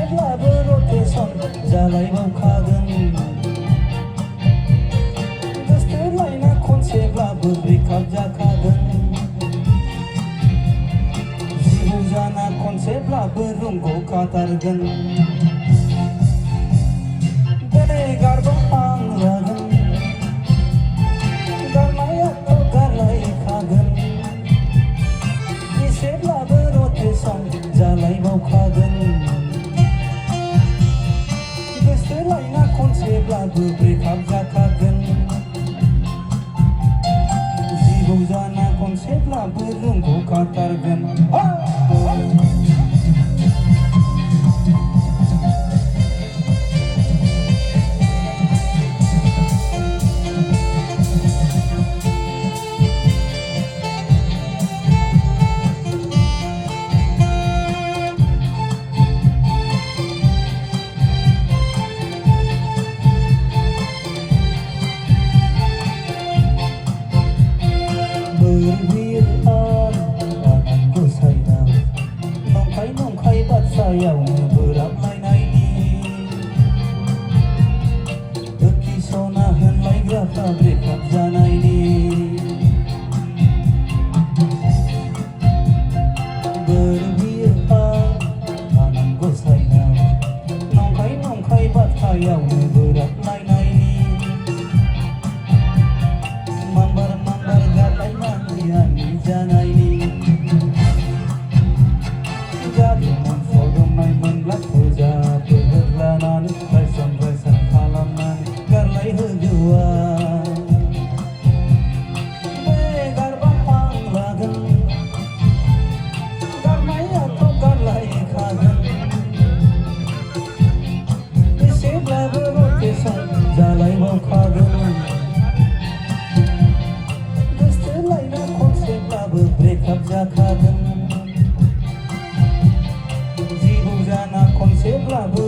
एसेब्लाबो rotation जालायबावखागोन गोसथोलायना खनसेब्लाबो breakup जाखागोन जिबौ जाना खनसेब्लाबो रुमखौ खाथारगोन दिनै गारबा आं लागोन गारनायाथ' गारलायखागोन एसेब्लाबो रटेसन जालायबावखागोन गोसथोलायना खनसेब्लाबो ब्रेकआप जाखागोन जिबौ जाना खनसेब्लाबो रुमखौ खाथारगोन नंखाय बाथ्रायावनो बोराबलायनायनि लोखि सना होनलायग्राफ्रा ब्रेकआप जानायनि बोर बियो आनान गसाइनाव नंखाय बाथ्रायावनो बोराबलायनायनि मांबार गारलायनानै आंनि जानायनि जादोंमोन सदोमनायमोनब्ला फुजाफोर लानानै रायसन खालामनानै गारलायहोजोबा बे गारबा आं लागोन गारनायाथ' गारलायखागोन एसेब्लाबो रटेसन जालायबावखागोन गोसथोलायना खनसेब्लाबो ब्रेकआप जाखागोन जिबौ जाना खनसेब्लाबो